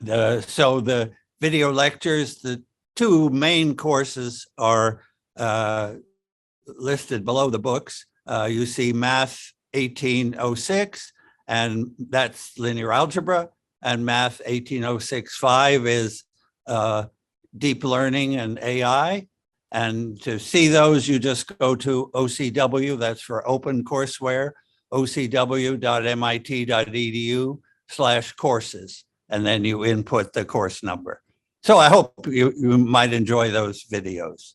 the video lectures, the two main courses are listed below the books. You see Math 1806, and that's linear algebra, and Math 18065 is deep learning and AI. And to see those, you just go to OCW, that's for Open Courseware, ocw.mit.edu/courses, and then you input the course number. So I hope you might enjoy those videos.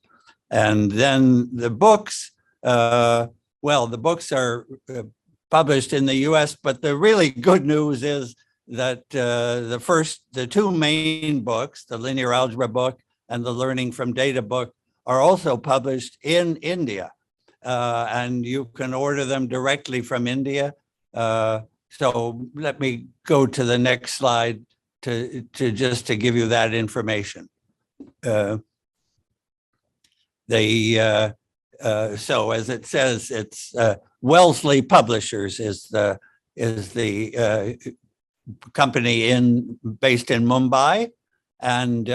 And then the books, well, the books are published in the US, but the really good news is that the two main books, the linear algebra book and the learning from data book, are also published in India. And you can order them directly from India. So let me go to the next slide to give you that information. So as it says, it's Wellesley Publishers is the company based in Mumbai, and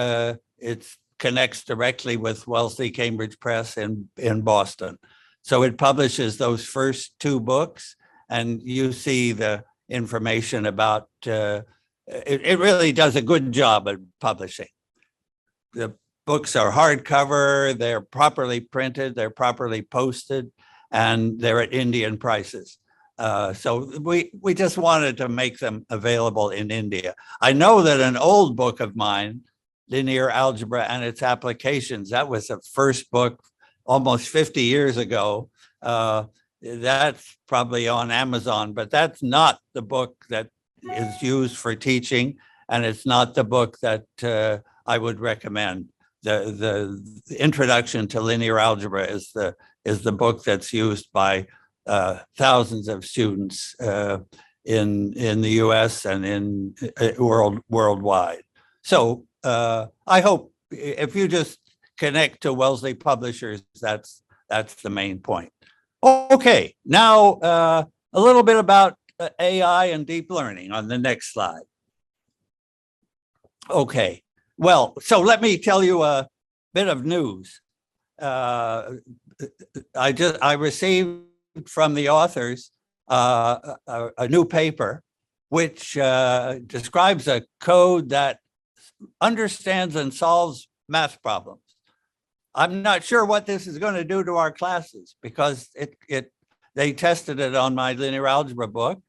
it connects directly with Wellesley Cambridge Press in Boston. So it publishes those first two books, and you see the information about, it really does a good job at publishing. The books are hardcover, they're properly printed, they're properly posted, and they're at Indian prices. So we just wanted to make them available in India. I know that an old book of mine, Linear Algebra and Its Applications, that was the first book almost 50 years ago. That's probably on Amazon, but that's not the book that is used for teaching, and it's not the book that I would recommend. The Introduction to Linear Algebra is the book that's used by thousands of students in the US and in worldwide. So I hope if you just connect to Wellesley Publishers, that's the main point. Okay, now a little bit about AI and deep learning on the next slide. Okay, well, so let me tell you a bit of news. I received from the authors a new paper which describes a code that understands and solves math problems. I'm not sure what this is going to do to our classes, because they tested it on my linear algebra book,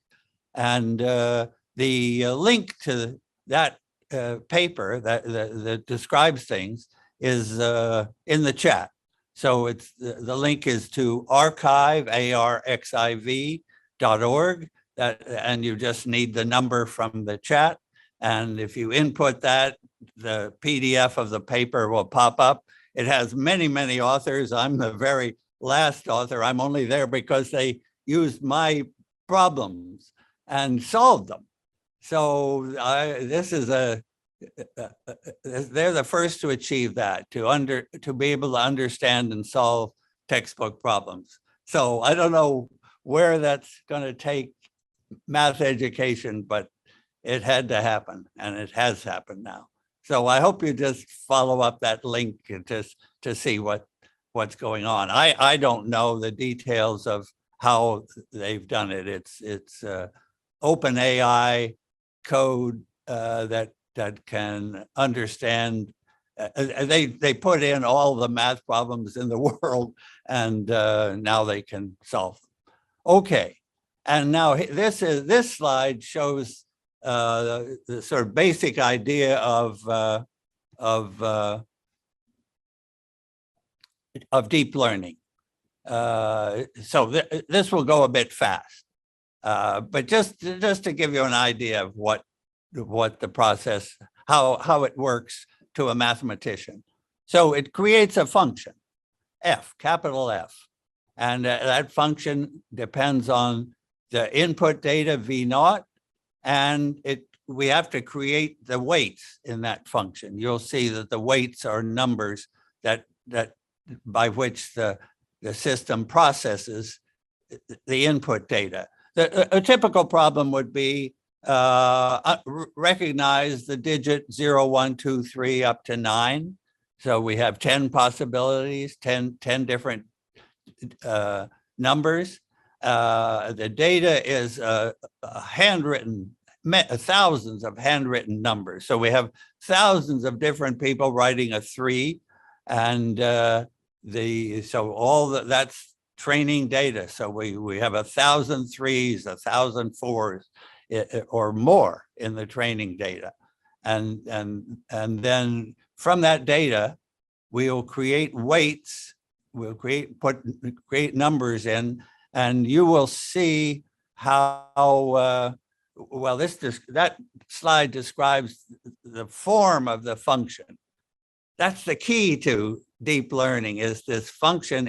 and the link to that paper that describes things is in the chat. So it's the link is to arxiv.org, and you just need the number from the chat. And if you input that, the PDF of the paper will pop up. It has many, many authors. I'm the very last author. I'm only there because they used my problems and solved them. So they're the first to achieve that, to be able to understand and solve textbook problems. So I don't know where that's going to take math education, but it had to happen, and it has happened now. So I hope you just follow up that link to see what's going on. I don't know the details of how they've done it. It's open AI code that can understand. They put in all the math problems in the world, and now they can solve them. Okay, and now this slide shows the sort of basic idea of deep learning. So this will go a bit fast, but just to give you an idea of what the process, how it works to a mathematician. So it creates a function, f, capital F, and that function depends on the input data V0, and we have to create the weights in that function. You'll see that the weights are numbers that by which the system processes the input data. A typical problem would be recognize the digit 0, 1, 2, 3 up to 9. So we have 10 possibilities, 10 different numbers. The data is handwritten, thousands of handwritten numbers. So we have thousands of different people writing a 3, and so all that's training data. So we have 1,000 3s, 1,000 4s, or more in the training data, and then from that data, we'll create weights. We'll create numbers in, and you will see how well that slide describes the form of the function. That's the key to deep learning. Is this function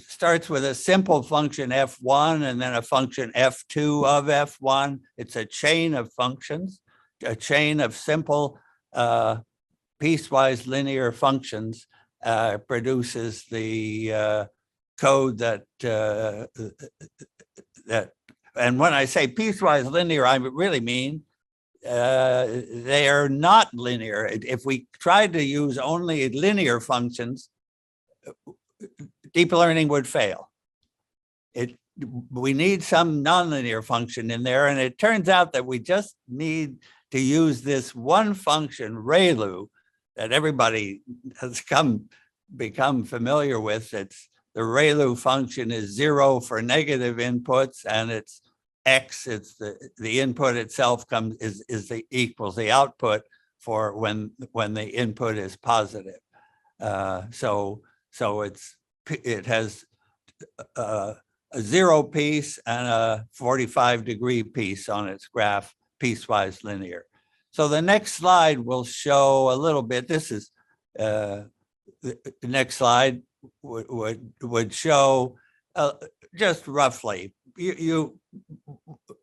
starts with a simple function f1 and then a function f2 of f1. It's a chain of functions, a chain of simple piecewise linear functions produces the code that and when I say piecewise linear, I really mean they are not linear. If we tried to use only linear functions, deep learning would fail. We need some nonlinear function in there, and it turns out that we just need to use this one function, ReLU, that everybody has become familiar with. It's the ReLU function is 0 for negative inputs, and it's x. It's the input itself equals the output for when the input is positive. So it has a 0 piece and a 45-degree piece on its graph, piecewise linear. So the next slide will show a little bit. This is the next slide would show just roughly.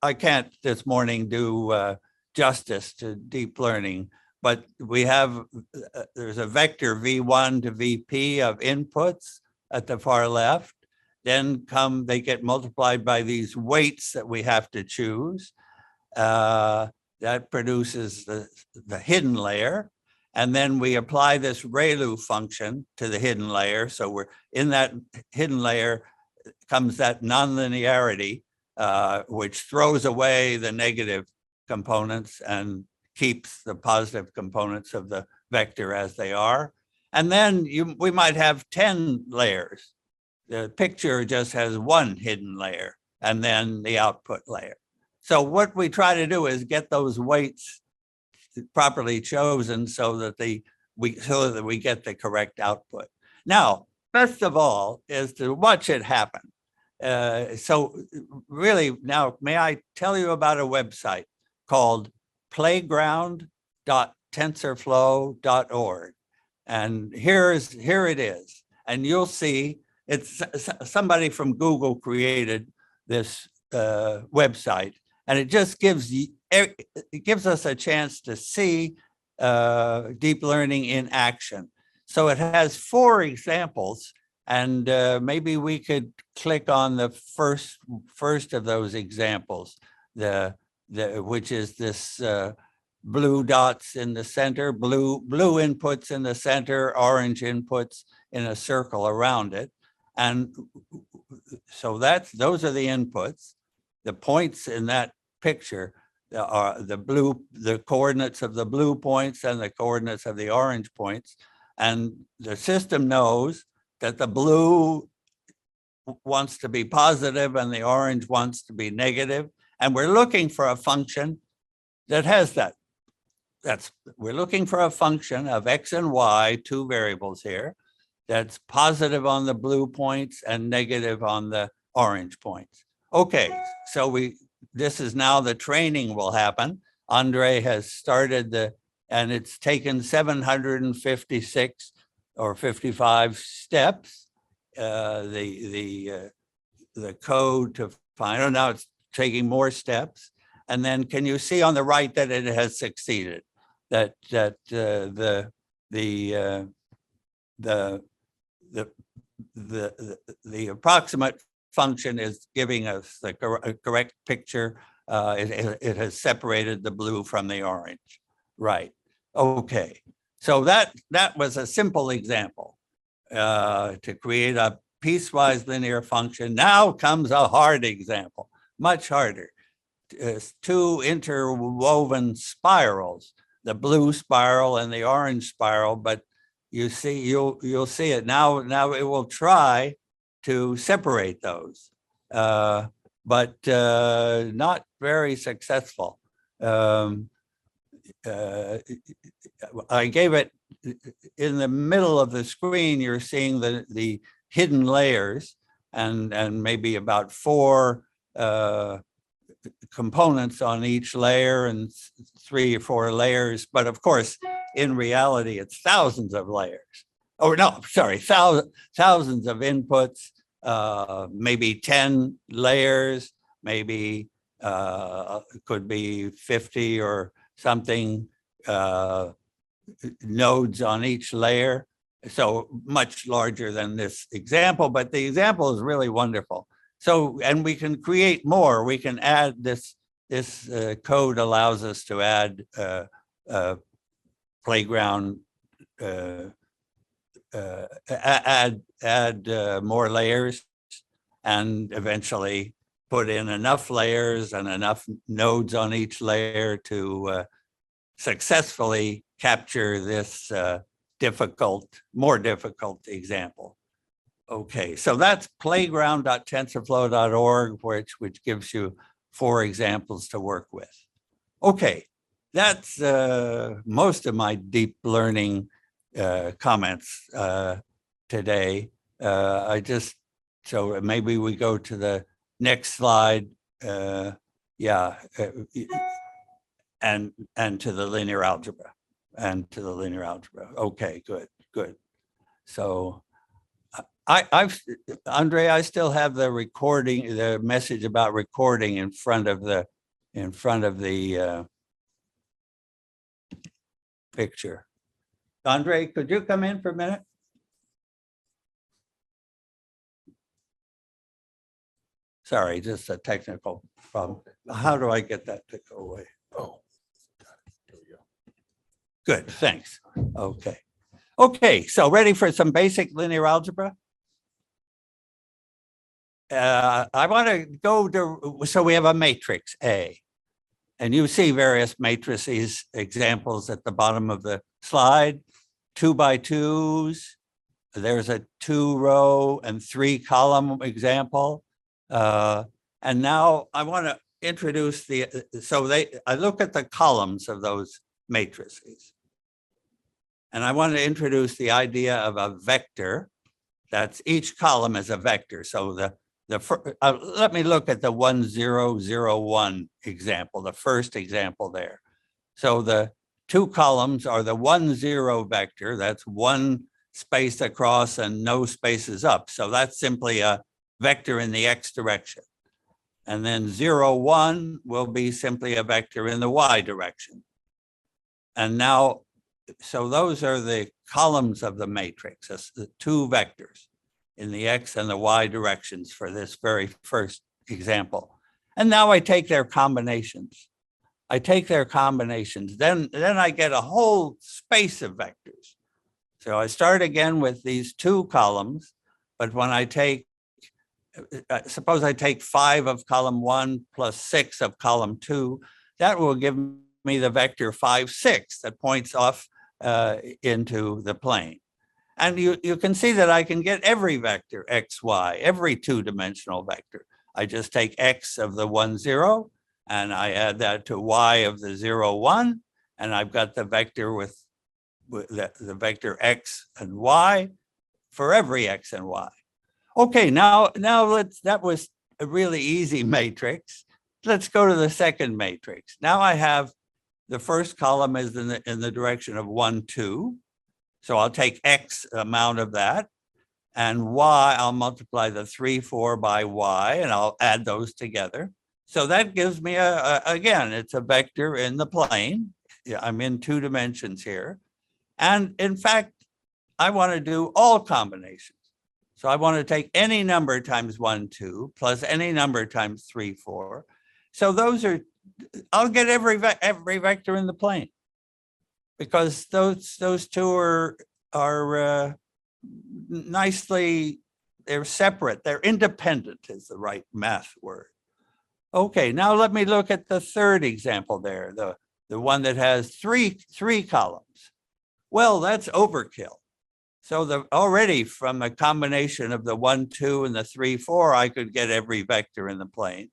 I can't this morning do justice to deep learning, but we have there's a vector v1 to vp of inputs at the far left. Then they get multiplied by these weights that we have to choose. That produces the hidden layer. And then we apply this ReLU function to the hidden layer. So we're in that hidden layer comes that nonlinearity, which throws away the negative components and keeps the positive components of the vector as they are. And then we might have 10 layers. The picture just has one hidden layer and then the output layer. So what we try to do is get those weights properly chosen so that we get the correct output. Now, best of all is to watch it happen. So really, now, may I tell you about a website called playground.tensorflow.org. And here it is. And you'll see it's somebody from Google created this website, and it just gives us a chance to see deep learning in action. So it has 4 examples, and maybe we could click on the first of those examples, which is this blue dots in the center, blue inputs in the center, orange inputs in a circle around it. And so those are the inputs. The points in that picture are the coordinates of the blue points and the coordinates of the orange points. And the system knows that the blue wants to be positive and the orange wants to be negative. And we're looking for a function that has that. We're looking for a function of x and y, 2 variables here, that's positive on the blue points and negative on the orange points. Okay, so this is now the training will happen. Andre has started and it's taken 756 or 55 steps, the code to find, now it's taking more steps. And then can you see on the right that it has succeeded? That the approximate function is giving us the correct picture. It has separated the blue from the orange. Right. Okay. So that was a simple example to create a piecewise linear function. Now comes a hard example, much harder. Two interwoven spirals, the blue spiral and the orange spiral, but you'll see it now. Now it will try to separate those, but not very successful. I gave it in the middle of the screen. You're seeing the hidden layers and maybe about 4 components on each layer and 3 or 4 layers. But of course, in reality, it's thousands of layers. Oh, no, sorry, thousands of inputs, maybe 10 layers, maybe could be 50 or something nodes on each layer. So much larger than this example, but the example is really wonderful. So, and we can create more. We can add this code allows us to add playground, add more layers, and eventually put in enough layers and enough nodes on each layer to successfully capture this more difficult example. Okay, so that's playground.tensorflow.org, which gives you 4 examples to work with. Okay, that's most of my deep learning comments today. So maybe we go to the next slide. Yeah, and to the linear algebra. Okay, good. So Andre, I still have the recording, the message about recording in front of the picture. Andre, could you come in for a minute? Sorry, just a technical problem. How do I get that to go away? Oh, there we go. Good, thanks. Okay, so ready for some basic linear algebra? I want to go to, so we have a matrix A, and you see various matrices examples at the bottom of the slide, 2 by 2s. There's a 2-row and 3-column example. And now I want to introduce I look at the columns of those matrices. And I want to introduce the idea of a vector. That's each column is a vector. So let me look at the 1, 0, 0, 1 example, the first example there. So the 2 columns are the 1, 0 vector. That's 1 space across and no spaces up. So that's simply a vector in the x direction. And then 0, 1 will be simply a vector in the y direction. And now, so those are the columns of the matrix, that's the 2 vectors in the x and the y directions for this very first example. And now I take their combinations. Then I get a whole space of vectors. So I start again with these 2 columns, but when I take, suppose I take 5 of column 1 plus 6 of column 2, that will give me the vector 5, 6 that points off into the plane. And you can see that I can get every vector x, y, every 2-dimensional vector. I just take x of the 1, 0, and I add that to y of the 0, 1, and I've got the vector with the vector x and y for every x and y. Okay, now that was a really easy matrix. Let's go to the second matrix. Now I have the first column is in the direction of 1, 2. So I'll take x amount of that, and y, I'll multiply the 3, 4 by y, and I'll add those together. So that gives me, again, it's a vector in the plane. I'm in 2 dimensions here. And in fact, I want to do all combinations. So I want to take any number times 1, 2, plus any number times 3, 4. So those are, I'll get every vector in the plane, because those two are nicely, they're separate, they're independent is the right math word. Okay, now let me look at the third example there, the one that has three columns. Well, that's overkill. So already from a combination of the 1, 2 and the 3, 4, I could get every vector in the plane.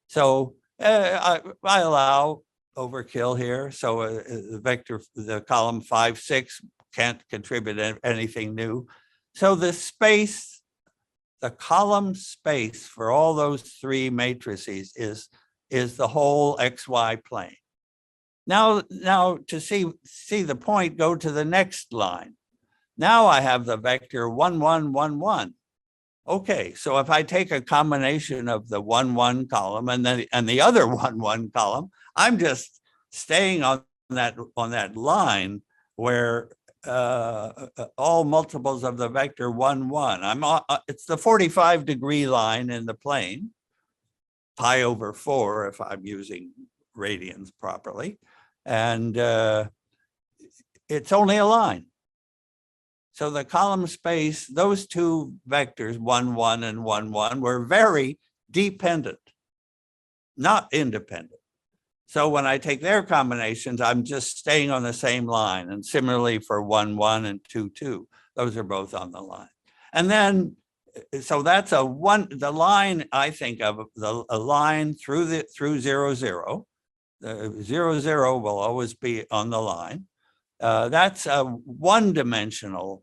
So I allow overkill here. So the column 5, 6 can't contribute anything new. So the space, the column space for all those three matrices is the whole XY plane. Now to see the point, go to the next line. Now I have the vector 1, 1, 1, 1. Okay, so if I take a combination of the 1, 1 column and the other 1, 1 column, I'm just staying on that line where all multiples of the vector 1, 1. It's the 45-degree line in the plane, pi over 4 if I'm using radians properly, and it's only a line. So the column space, those two vectors, 1, 1 and 1, 1, were very dependent, not independent. So when I take their combinations, I'm just staying on the same line. And similarly for 1, 1 and 2, 2, those are both on the line. And then, so that's the line I think of, a line through 0, 0. The 0, 0 will always be on the line. That's a one-dimensional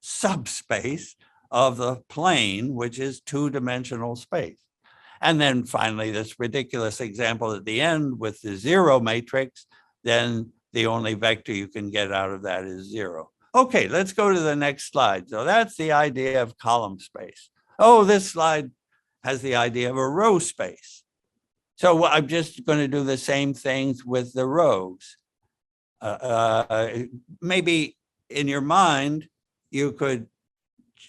subspace of the plane, which is two-dimensional space. And then finally, this ridiculous example at the end with the 0 matrix, then the only vector you can get out of that is 0. Okay, let's go to the next slide. So that's the idea of column space. Oh, this slide has the idea of a row space. So I'm just going to do the same things with the rows. Maybe in your mind, you could,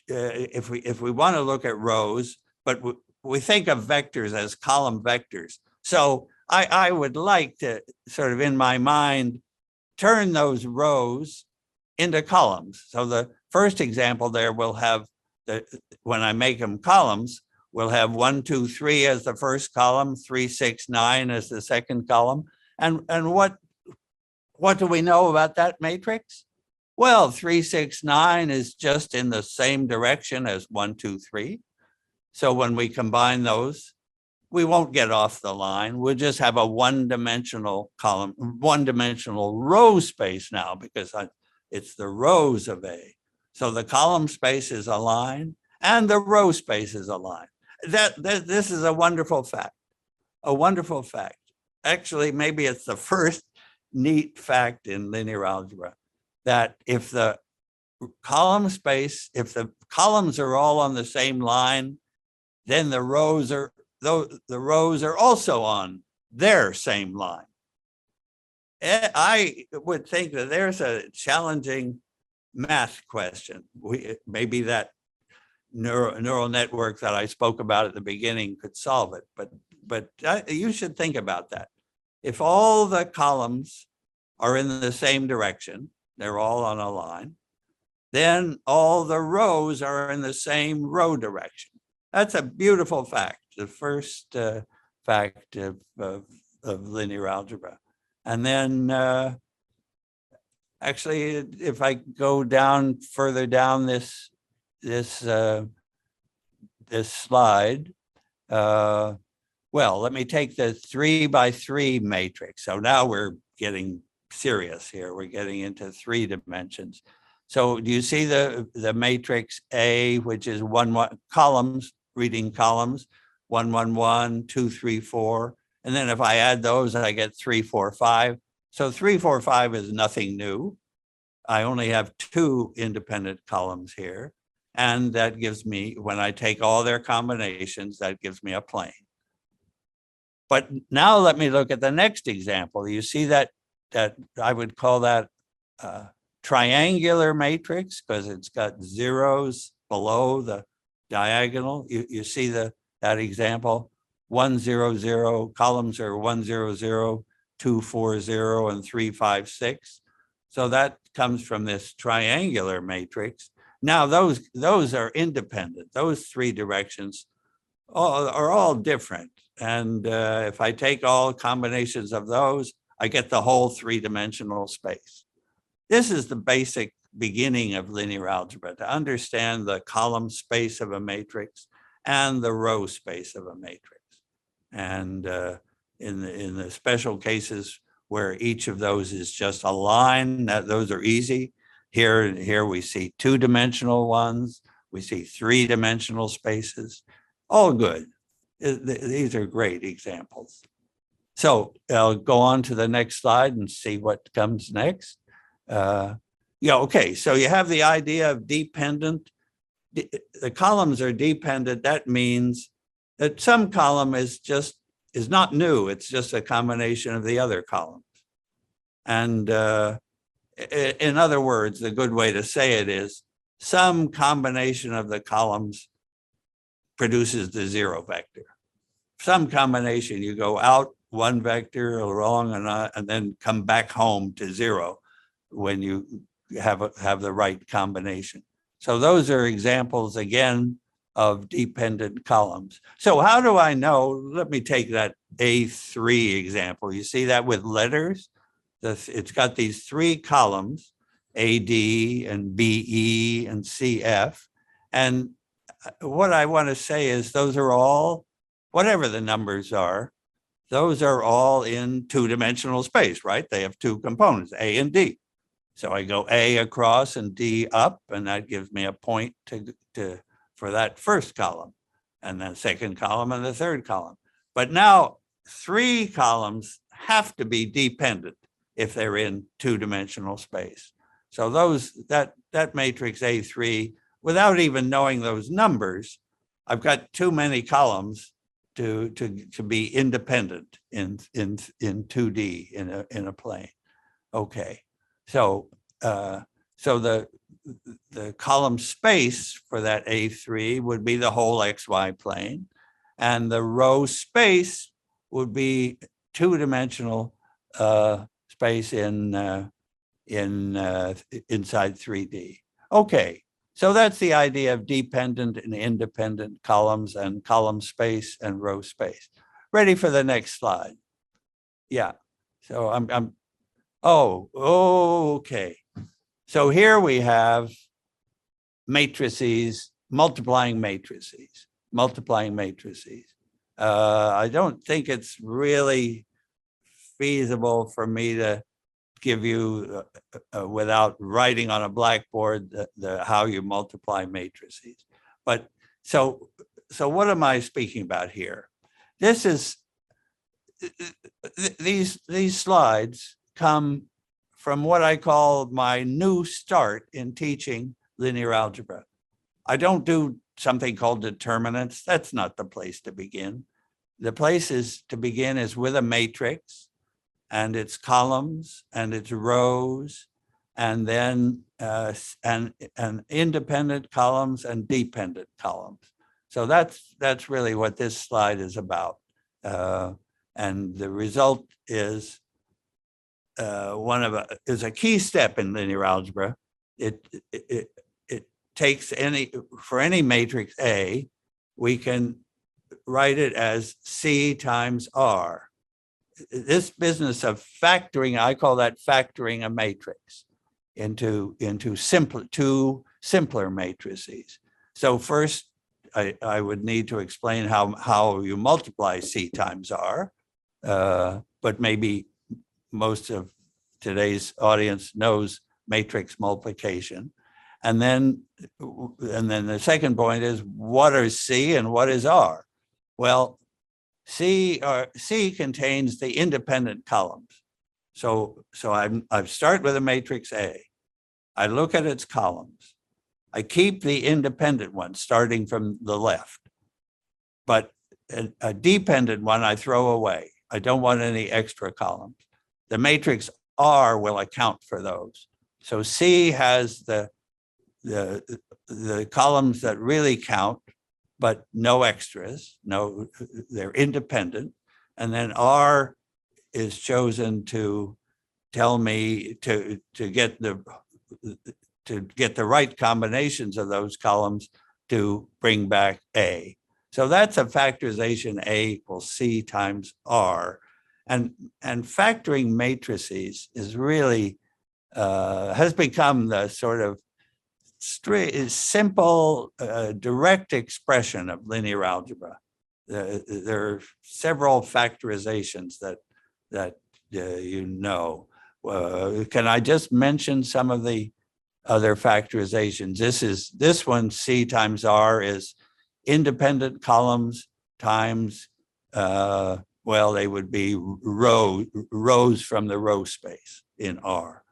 if we want to look at rows, but we think of vectors as column vectors. So I would like to sort of in my mind, turn those rows into columns. So the first example there will have, when I make them columns, we'll have 1, 2, 3 as the first column, 3, 6, 9 as the second column. And what do we know about that matrix? Well, 3, 6, 9 is just in the same direction as 1, 2, 3. So when we combine those, we won't get off the line. We'll just have a one-dimensional column, one-dimensional row space now, because it's the rows of A. So the column space is a line and the row space is a line. This is a wonderful fact, a wonderful fact. Actually, maybe it's the first neat fact in linear algebra, that if the column space, if the columns are all on the same line, then the rows are also on their same line. I would think that there's a challenging math question. Maybe that neural network that I spoke about at the beginning could solve it, but you should think about that. If all the columns are in the same direction, they're all on a line, then all the rows are in the same row direction. That's a beautiful fact, the first fact of linear algebra. And then actually, if I go down further down this slide, well, let me take the 3 by 3 matrix. So now we're getting serious here. We're getting into 3 dimensions. So do you see the matrix A, which is 1, 1 columns, reading columns, 1, 1, 1, 2, 3, 4. And then if I add those, I get 3, 4, 5. So 3, 4, 5 is nothing new. I only have 2 independent columns here. And that gives me, when I take all their combinations, that gives me a plane. But now let me look at the next example. You see that I would call that triangular matrix, because it's got zeros below the diagonal. You see that example, 1, 0, 0, columns are 1, 0, 0, 2, 4, 0, and 3, 5, 6. So that comes from this triangular matrix. Now those are independent. Those three directions are all different. And if I take all combinations of those, I get the whole three-dimensional space. This is the basic beginning of linear algebra, to understand the column space of a matrix and the row space of a matrix. And in the special cases where each of those is just a line, those are easy. Here we see two-dimensional ones, we see three-dimensional spaces, all good. These are great examples. So I'll go on to the next slide and see what comes next. Okay, so you have the idea of dependent. The columns are dependent. That means that some column is not new. It's just a combination of the other columns. And in other words, the good way to say it is some combination of the columns produces the zero vector. Some combination, you go out one vector along and then come back home to zero when you have the right combination. So those are examples again of dependent columns. So how do I know? Let me take that A3 example. You see that with letters? It's got these three columns, AD and BE and CF. And what I want to say is those are all, whatever the numbers are, those are all in two-dimensional space, right? They have two components, A and D. So I go A across and D up, and that gives me a point for that first column, and then second column and the third column. But now three columns have to be dependent if they're in two-dimensional space. So that matrix A3, without even knowing those numbers, I've got too many columns to be independent in 2D in a plane. Okay, so the column space for that A3 would be the whole XY plane, and the row space would be two-dimensional space inside 3D. Okay, so that's the idea of dependent and independent columns and column space and row space. Ready for the next slide? Yeah. So okay. So here we have matrices, multiplying matrices. I don't think it's really feasible for me to give you without writing on a blackboard how you multiply matrices. But so what am I speaking about here? This is these slides come from what I call my new start in teaching linear algebra. I don't do something called determinants. That's not the place to begin. The place to begin is with a matrix and its columns and its rows, and then and independent columns and dependent columns. So that's really what this slide is about. And the result is is a key step in linear algebra. It takes for any matrix A, we can write it as C times R. This business of factoring, I call that factoring a matrix into two simpler matrices. So first, I would need to explain how you multiply C times R, but maybe most of today's audience knows matrix multiplication. And then the second point is, what is C and what is R? Well, C contains the independent columns. So I start with a matrix A. I look at its columns. I keep the independent one starting from the left, but a dependent one I throw away. I don't want any extra columns. The matrix R will account for those. So C has the columns that really count, but no extras, no, they're independent. And then R is chosen to tell me to get the right combinations of those columns to bring back A. So that's a factorization A equals C times R. And factoring matrices is really, has become the sort of simple, direct expression of linear algebra. There are several factorizations that you know. Can I just mention some of the other factorizations? This one, C times R, is independent columns times, well, they would be rows from the row space in R.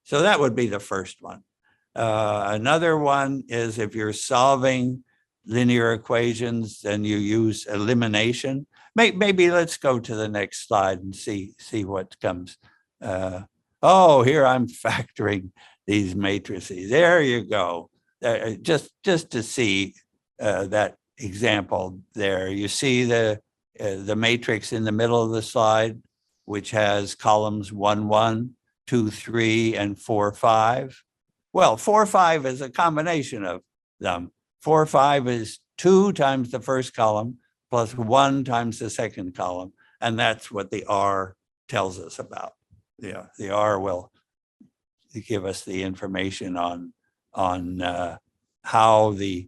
So that would be the first one. Another one is if you're solving linear equations, then you use elimination. Maybe let's go to the next slide and see what comes. Oh, here I'm factoring these matrices. There you go. Just to see that example there. You see the matrix in the middle of the slide, which has columns 1, 1, 2, 3, and 4, 5. Well, 4, 5 is a combination of them. 4, 5 is 2 times the first column plus 1 times the second column. And that's what the R tells us about. Yeah, the R will give us the information on how all the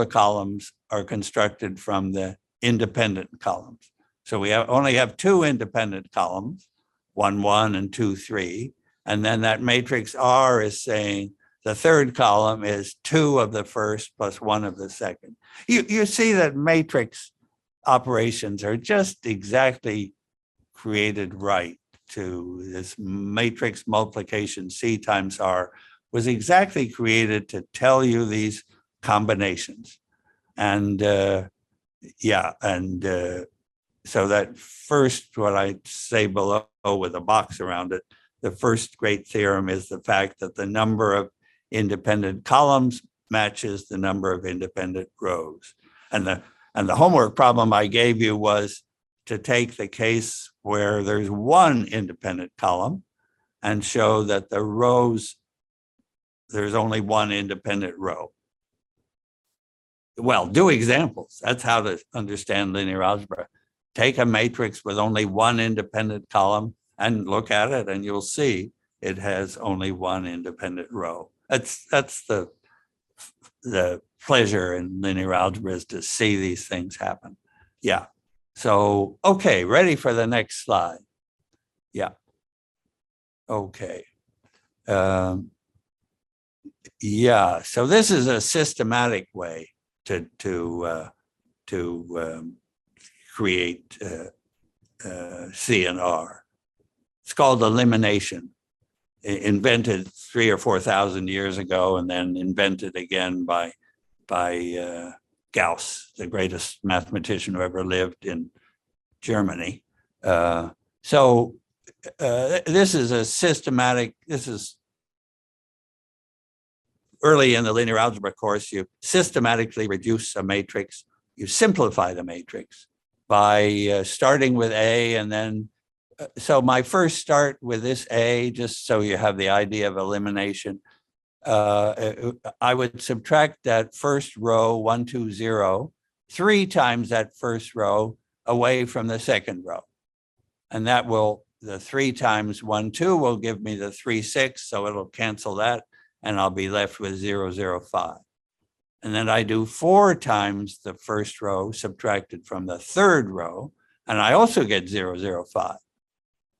columns are constructed from the independent columns. So we only have 2 independent columns, 1, 1, and 2, 3. And then that matrix R is saying the third column is 2 of the first plus 1 of the second. You see that matrix operations are just exactly created right to this matrix multiplication. C times R was exactly created to tell you these combinations. And so that first, what I say below with a box around it, the first great theorem is the fact that the number of independent columns matches the number of independent rows. And the homework problem I gave you was to take the case where there's 1 independent column and show that the rows, there's only 1 independent row. Well, do examples. That's how to understand linear algebra. Take a matrix with only 1 independent column and look at it, and you'll see it has only 1 independent row. That's the pleasure in linear algebra, is to see these things happen. Yeah. So, okay, ready for the next slide. Yeah. Okay. Yeah. So this is a systematic way to create C and R. It's called elimination. Invented 3,000 or 4,000 years ago, and then invented again by Gauss, the greatest mathematician who ever lived in Germany. So this is a systematic. This is early in the linear algebra course. You systematically reduce a matrix. You simplify the matrix by starting with A, and then so my first start with this A, just so you have the idea of elimination, I would subtract that first row, 1, 2, 0, 3 times that first row away from the second row. And that will, the 3 times 1, 2 will give me the 3, 6, so it'll cancel that, and I'll be left with 0, 0, 5. And then I do 4 times the first row subtracted from the third row, and I also get 0, 0, 5.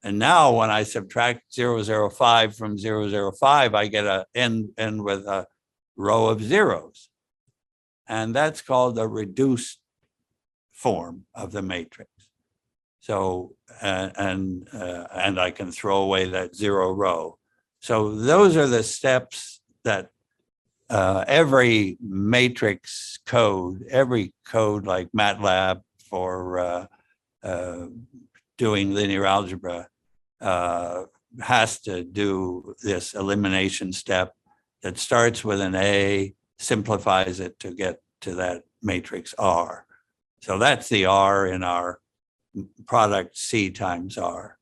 And now when I subtract 0, 0, 5 from 0, 0, 5, I get a end with a row of zeros. And that's called the reduced form of the matrix. So, and I can throw away that 0 row. So those are the steps that every matrix code, every code like MATLAB for doing linear algebra has to do this elimination step that starts with an A, simplifies it to get to that matrix R. So that's the R in our product C times R.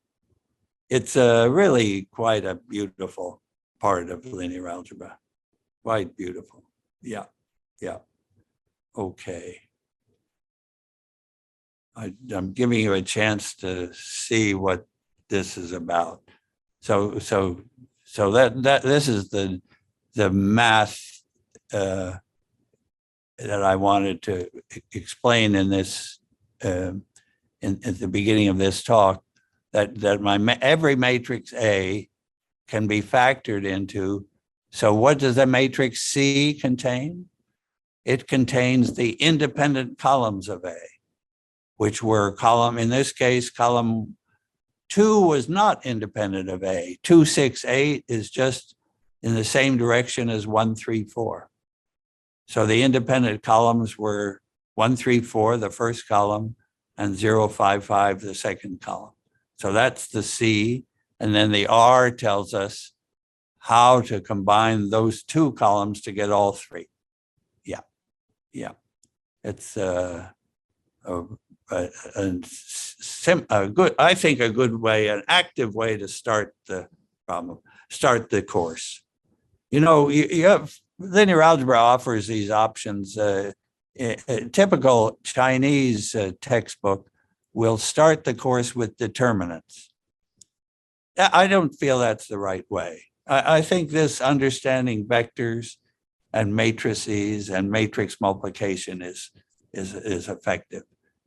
It's really quite a beautiful part of linear algebra. Quite beautiful. Yeah, yeah. Okay. I'm giving you a chance to see what this is about. So that this is the math that I wanted to explain in this in at the beginning of this talk. That every matrix A can be factored into. So what does the matrix C contain? It contains the independent columns of A, which were in this case, column 2 was not independent of A. 2, 6, 8 is just in the same direction as 1, 3, 4. So the independent columns were 1, 3, 4, the first column, and 0, 5, 5, the second column. So that's the C. And then the R tells us how to combine those two columns to get all three. Yeah, yeah. It's a good, I think, a good way, an active way to start the problem, start the course. You know, you have linear algebra offers these options. A typical Chinese textbook will start the course with determinants. I don't feel that's the right way. I think this understanding vectors and matrices and matrix multiplication is effective.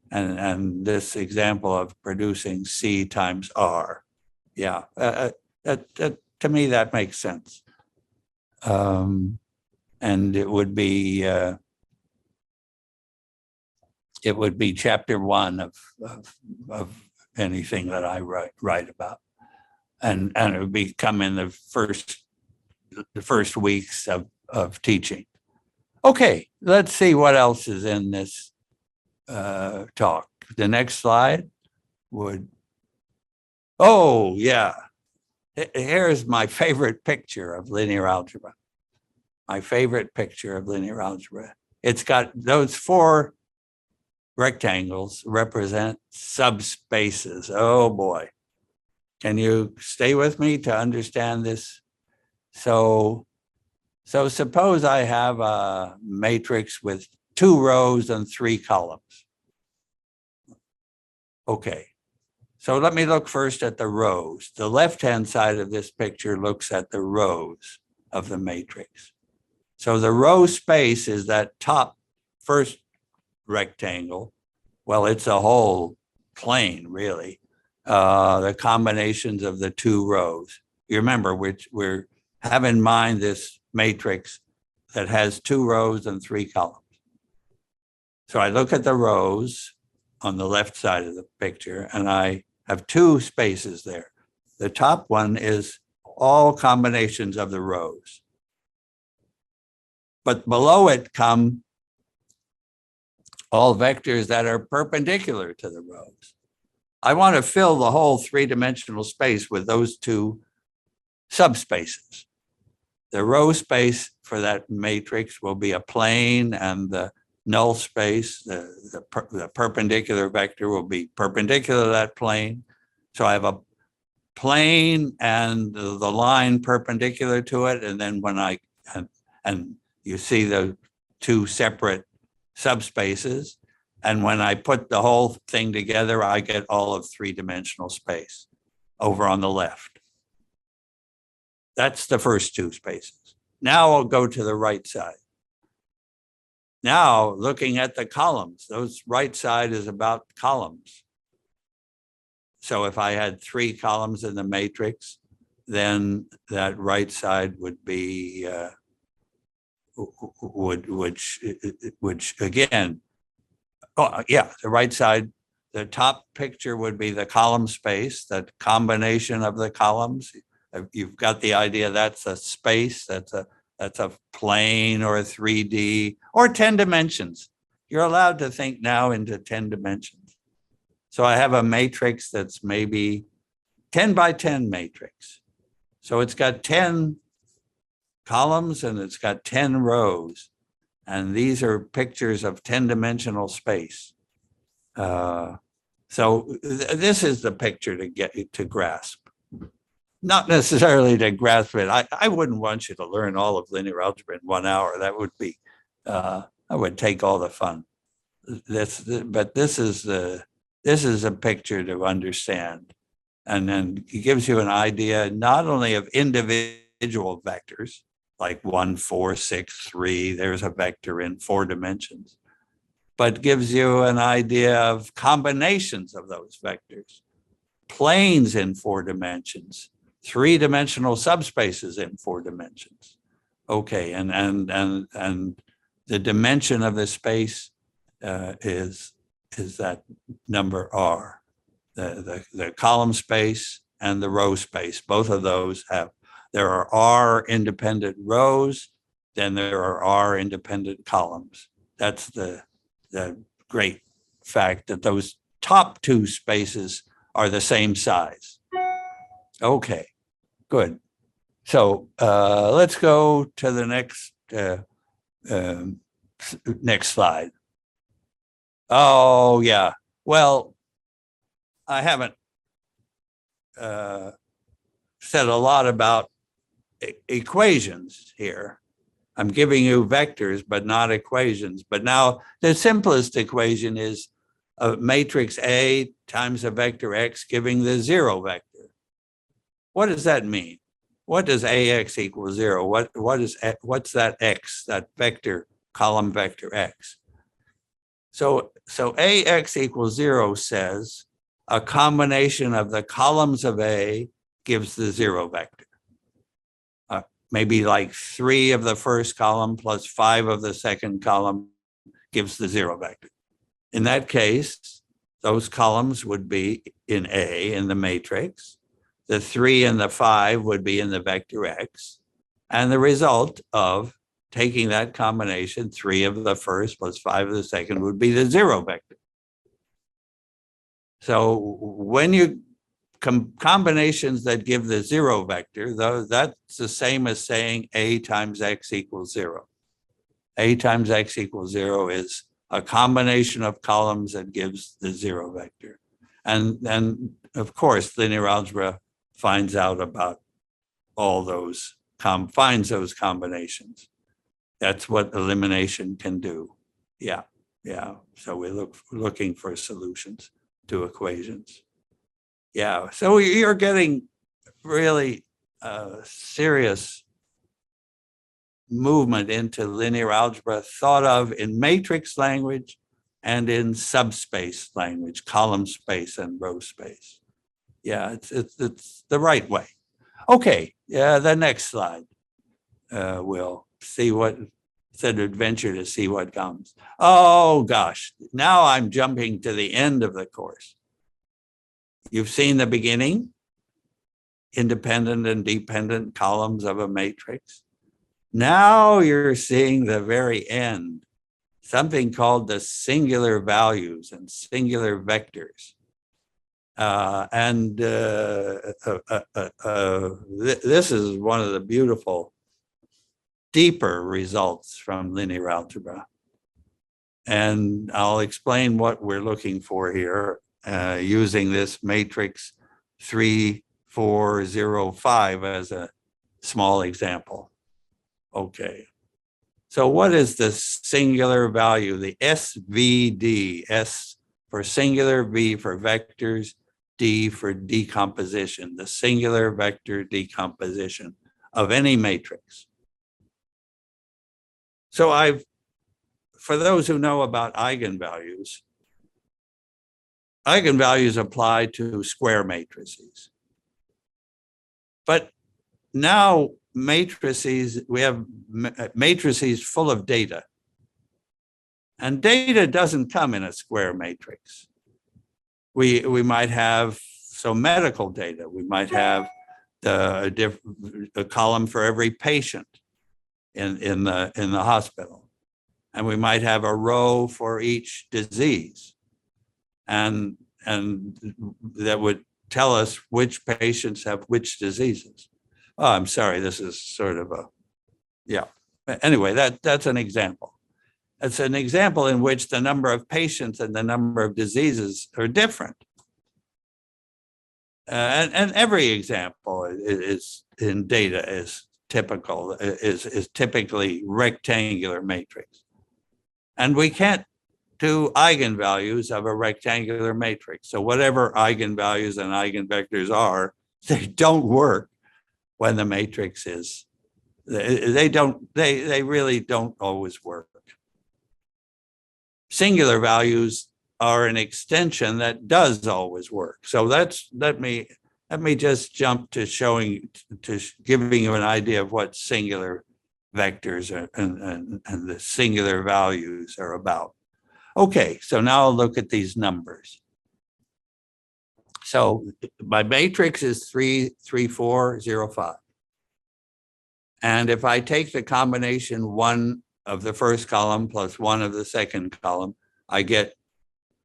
And this example of producing C times R, yeah, to me that makes sense. And it would be chapter 1 of anything that I write about, and it would become in the first weeks of teaching. Okay, let's see what else is in this talk. The next slide would, oh yeah, here's my favorite picture of linear algebra. My favorite picture of linear algebra. It's got those 4 rectangles represent subspaces. Oh boy. Can you stay with me to understand this? So suppose I have a matrix with 2 rows and 3 columns. Okay, so let me look first at the rows. The left-hand side of this picture looks at the rows of the matrix. So the row space is that top first rectangle. Well, it's a whole plane, really. The combinations of the 2 rows. You remember, we're have in mind this matrix that has 2 rows and 3 columns. So I look at the rows on the left side of the picture, and I have 2 spaces there. The top one is all combinations of the rows. But below it come all vectors that are perpendicular to the rows. I want to fill the whole 3-dimensional space with those 2 subspaces. The row space for that matrix will be a plane, and the null space, the perpendicular vector, will be perpendicular to that plane. So I have a plane and the line perpendicular to it, and then when and you see the 2 separate subspaces, and when I put the whole thing together, I get all of 3-dimensional space over on the left. That's the first 2 spaces. Now I'll go to the right side. Now, looking at the columns, those right side is about columns. So if I had 3 columns in the matrix, then that right side would be, which again, oh yeah, the right side, the top picture would be the column space, that combination of the columns. You've got the idea that's a space, that's a plane or a 3D or 10 dimensions. You're allowed to think now into 10 dimensions. So I have a matrix that's maybe 10 by 10 matrix. So it's got 10 columns and it's got 10 rows. And these are pictures of 10-dimensional space. So this is the picture to get to grasp. Not necessarily to grasp it. I wouldn't want you to learn all of linear algebra in 1 hour. That would be, I would take all the fun. But this is a picture to understand. And then it gives you an idea not only of individual vectors, like 1, 4, 6, 3, there's a vector in 4 dimensions, but gives you an idea of combinations of those vectors, planes in 4 dimensions, 3-dimensional subspaces in 4 dimensions. Okay, and the dimension of the space is that number R. The column space and the row space, both of those there are R independent rows, then there are R independent columns. That's the great fact that those top 2 spaces are the same size. Okay, good. So let's go to the next slide. Oh, yeah. Well, I haven't said a lot about equations here. I'm giving you vectors, but not equations. But now the simplest equation is a matrix A times a vector X giving the 0 vector. What does that mean? What does AX equal 0? What's that X, that vector, column vector X? So AX equals 0 says a combination of the columns of A gives the 0 vector. Maybe like 3 of the first column plus 5 of the second column gives the 0 vector. In that case, those columns would be in A in the matrix. The 3 and the 5 would be in the vector X. And the result of taking that combination, 3 of the first plus 5 of the second, would be the 0 vector. So when you combinations that give the 0 vector, though, that's the same as saying A times X equals 0. A times X equals 0 is a combination of columns that gives the 0 vector. And of course, linear algebra finds out about all those, finds those combinations. That's what elimination can do. Yeah. So we're looking for solutions to equations. Yeah, so you're getting really serious movement into linear algebra thought of in matrix language and in subspace language, column space and row space. Yeah, it's the right way. Okay, yeah, the next slide. We'll see what, it's an adventure to see what comes. Oh gosh, now I'm jumping to the end of the course. You've seen the beginning, independent and dependent columns of a matrix. Now you're seeing the very end, something called the singular values and singular vectors. This is one of the beautiful, deeper results from linear algebra. And I'll explain what we're looking for here. Using this matrix 3, 4, 0, 5 as a small example. Okay. So what is the singular value? The SVD, S for singular, V for vectors, D for decomposition, the singular vector decomposition of any matrix. So for those who know about eigenvalues apply to square matrices. But now matrices, we have matrices full of data. And data doesn't come in a square matrix. We might have some medical data. We might have a column for every patient in the hospital. And we might have a row for each disease. And that would tell us which patients have which diseases. Oh, I'm sorry, this is sort of a Yeah. Anyway, that's an example. It's an example in which the number of patients and the number of diseases are different. And every example is in data is typical, is typically rectangular matrix. And we can't do eigenvalues of a rectangular matrix. So whatever eigenvalues and eigenvectors are, they don't work when the matrix is, they really don't always work. Singular values are an extension that does always work. So let me just jump to giving you an idea of what singular vectors and the singular values are about. Okay, so now I'll look at these numbers. So my matrix is 3, 3, 4, 0, 5. And if I take the combination 1 of the first column plus 1 of the second column, I get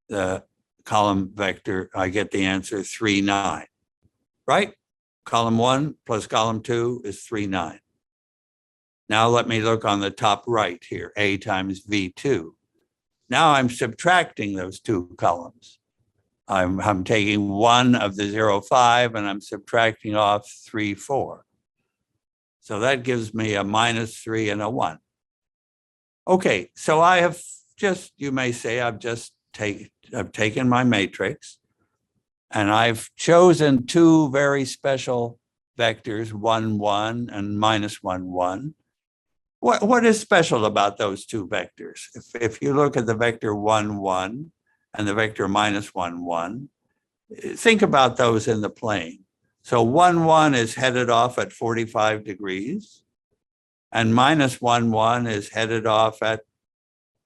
the column vector, I get the answer 3, 9, right? Column 1 plus column 2 is 3, 9. Now let me look on the top right here, A times V2. Now I'm subtracting those 2 columns. I'm taking 1 of the 0, 5 and I'm subtracting off 3, 4. So that gives me a -3 and a 1. Okay, so I have just, you may say, I've taken my matrix and I've chosen 2 very special vectors, 1, 1 and -1, 1. What is special about those 2 vectors? If you look at the vector 1, 1 and the vector -1, 1, think about those in the plane. So 1, 1 is headed off at 45 degrees and -1, 1 is headed off at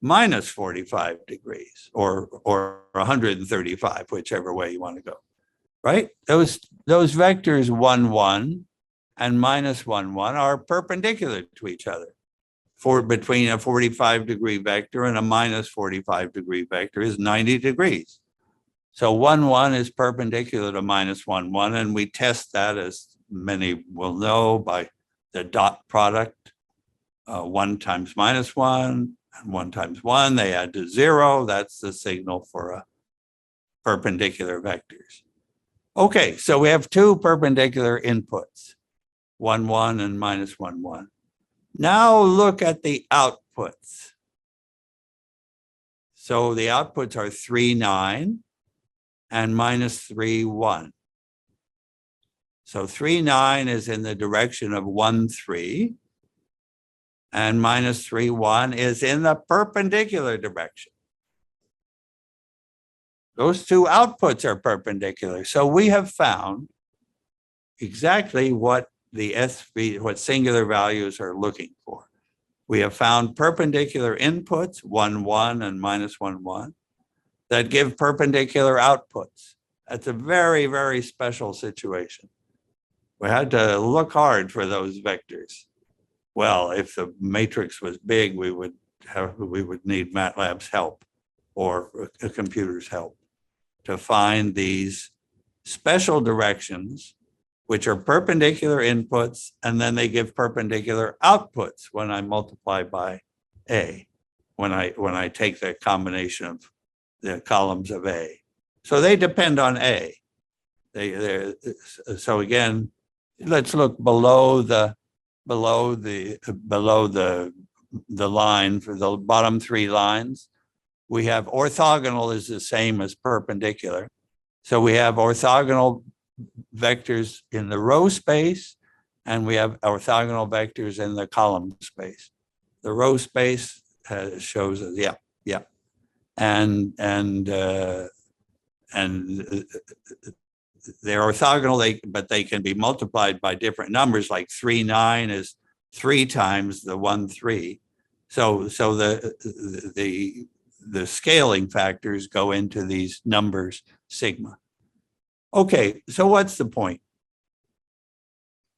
-45 degrees or 135, whichever way you want to go, right? Those vectors 1, 1 and -1, 1 are perpendicular to each other. Between a 45-degree vector and a -45-degree vector is 90 degrees. So 1, 1 is perpendicular to -1, 1, and we test that, as many will know, by the dot product. 1 times -1 and 1 times 1, they add to 0. That's the signal for a perpendicular vectors. Okay, so we have 2 perpendicular inputs, 1, 1 and -1, 1. Now look at the outputs. So the outputs are 3, 9 and -3, 1. So 3, 9 is in the direction of 1, 3, and -3, 1 is in the perpendicular direction. Those 2 outputs are perpendicular. So we have found exactly what what singular values are looking for. We have found perpendicular inputs, 1, 1 and -1, 1, that give perpendicular outputs. That's a very, very special situation. We had to look hard for those vectors. Well, if the matrix was big, we would need MATLAB's help or a computer's help to find these special directions, which are perpendicular inputs, and then they give perpendicular outputs when I multiply by A, when I take the combination of the columns of A. So they depend on A. So again, let's look below the line for the bottom 3 lines. We have orthogonal is the same as perpendicular. So we have orthogonal vectors in the row space, and we have orthogonal vectors in the column space. The row space shows, yeah. And they're orthogonal, but they can be multiplied by different numbers, like 3, 9 is 3 times the 1, 3. So the scaling factors go into these numbers, sigma. Okay, so what's the point?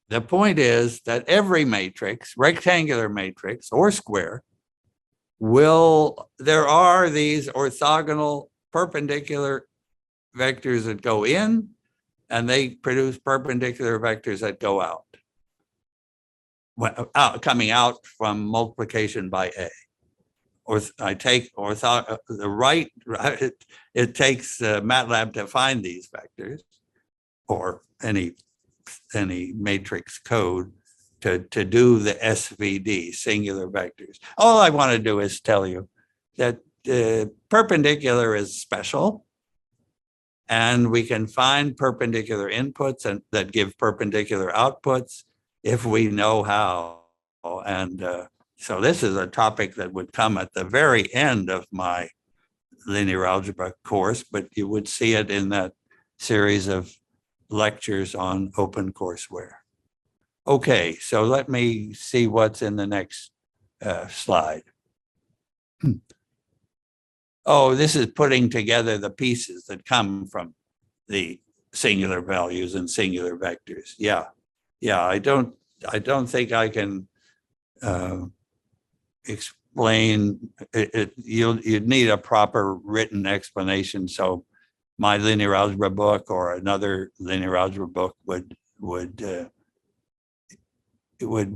The point is that every matrix, rectangular matrix or square, there are these orthogonal perpendicular vectors that go in, and they produce perpendicular vectors that go out. coming out from multiplication by A. Or thought the right, it takes MATLAB to find these vectors or any matrix code to do the SVD, singular vectors. All I want to do is tell you that perpendicular is special, and we can find perpendicular inputs and that give perpendicular outputs if we know how. And so this is a topic that would come at the very end of my linear algebra course, but you would see it in that series of lectures on OpenCourseWare. Okay, so let me see what's in the next slide. Oh, this is putting together the pieces that come from the singular values and singular vectors. Yeah, I don't think I can explain it. You'd need a proper written explanation. So my linear algebra book or another linear algebra book would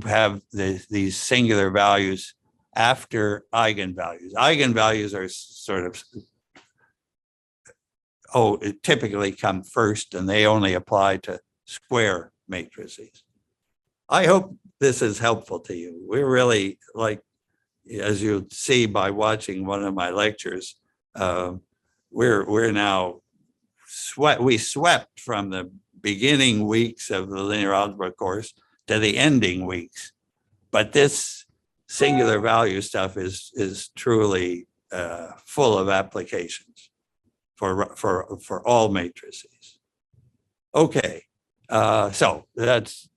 have these singular values after eigenvalues. Eigenvalues are sort of, it typically come first, and they only apply to square matrices. I hope this is helpful to you. We're really, like, as you'll see by watching one of my lectures, we're now we swept from the beginning weeks of the linear algebra course to the ending weeks. But this singular value stuff is truly full of applications for all matrices. Okay, so that's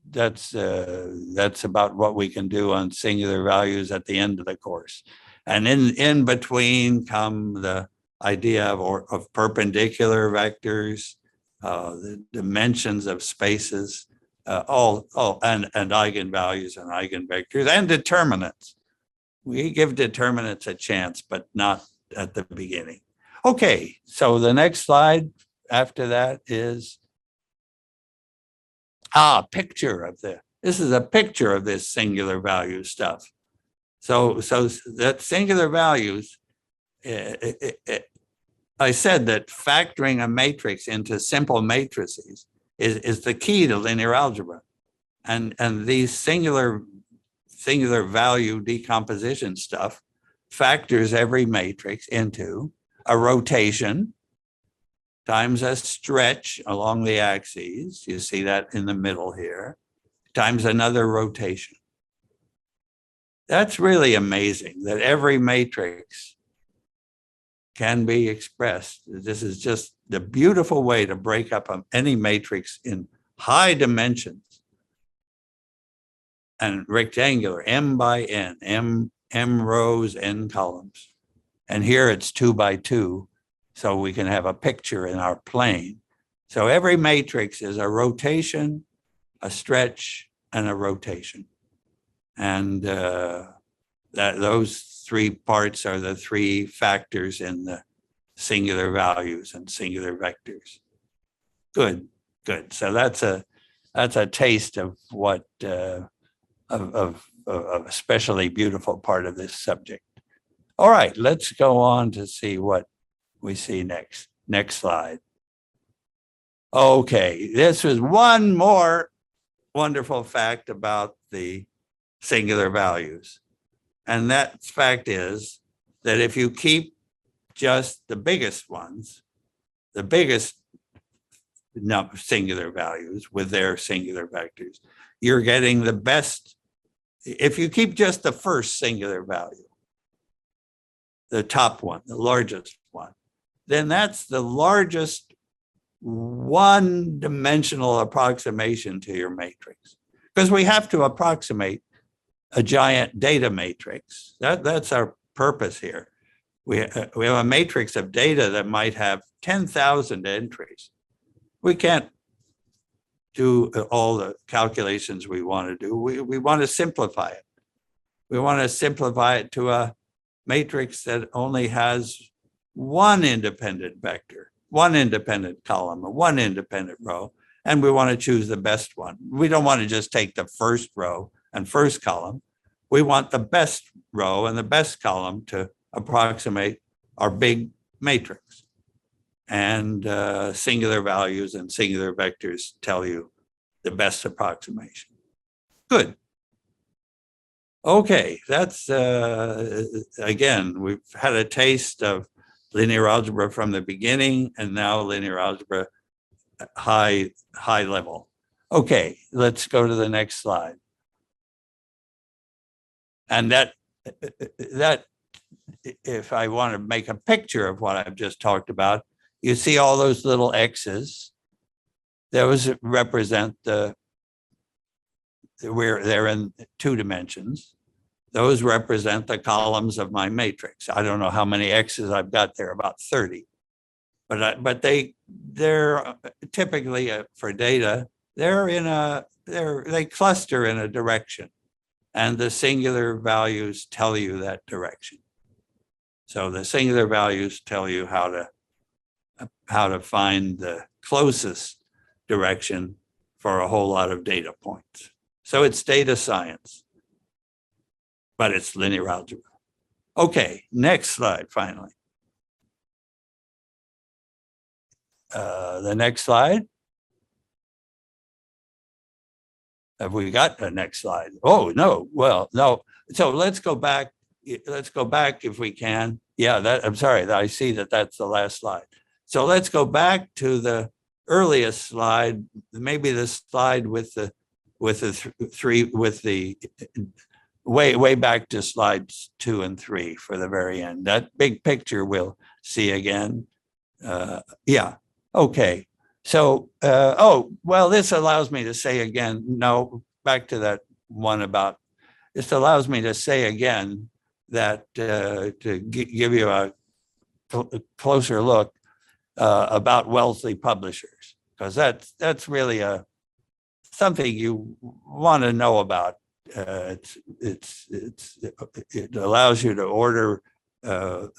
about what we can do on singular values at the end of the course. And in between come the idea of perpendicular vectors, the dimensions of spaces, and eigenvalues and eigenvectors and determinants. We give determinants a chance, but not at the beginning. Okay, so the next slide after that is this is a picture of this singular value stuff. So that singular values, I said that factoring a matrix into simple matrices is the key to linear algebra. And these singular value decomposition stuff factors every matrix into a rotation times a stretch along the axes. You see that in the middle here, times another rotation. That's really amazing that every matrix can be expressed. This is just the beautiful way to break up any matrix in high dimensions and rectangular, m by n, m rows, n columns. And here it's 2 by 2, so we can have a picture in our plane. So every matrix is a rotation, a stretch, and a rotation. And those three parts are the three factors in the singular values and singular vectors. Good. So that's a taste of what of a especially beautiful part of this subject. All right, let's go on to see what we see next. Next slide. Okay, this is one more wonderful fact about the singular values. And that fact is that if you keep just the biggest ones, the biggest singular values with their singular vectors, you're getting the best. If you keep just the first singular value, the top one, the largest one, then that's the largest one-dimensional approximation to your matrix. Because we have to approximate a giant data matrix. That's our purpose here. We have a matrix of data that might have 10,000 entries. We can't do all the calculations we want to do. We want to simplify it. We want to simplify it to a matrix that only has one independent vector, one independent column, one independent row, and we want to choose the best one. We don't want to just take the first row and first column. We want the best row and the best column to approximate our big matrix. And singular values and singular vectors tell you the best approximation. Good. Okay, that's, again, we've had a taste of linear algebra from the beginning, and now linear algebra high level. Okay, let's go to the next slide. And that, if I want to make a picture of what I've just talked about, you see all those little X's. Those represent where they're in 2 dimensions. Those represent the columns of my matrix. I don't know how many X's I've got there, about 30. But they're typically for data, they cluster in a direction, and the singular values tell you that direction. So the singular values tell you how to find the closest direction for a whole lot of data points. So it's data science, but it's linear algebra. Okay, next slide, finally. The next slide. Have we got the next slide? Oh, no, well, no. So let's go back. Let's go back if we can. Yeah, I'm sorry, I see that that's the last slide. So let's go back to the earliest slide, maybe the slide with the way back to slides 2 and 3 for the very end. That big picture we'll see again. Yeah, okay. So, oh, well, this allows me to say again, no, back to that one about, this allows me to say again that to give you a closer look about wealthy publishers, because that's really something you want to know about. It allows you to order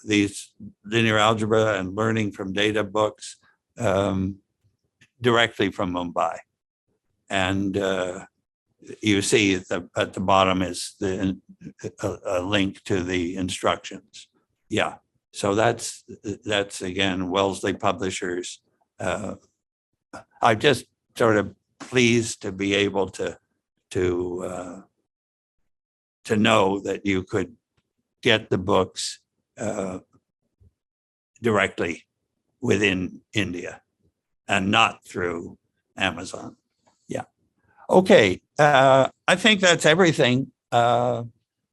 these linear algebra and learning from data books directly from Mumbai. And you see at the bottom is a link to the instructions. Yeah, so that's again, Wellesley Publishers. I'm just sort of pleased to be able to know that you could get the books directly within India and not through Amazon. Yeah. Okay. I think that's everything.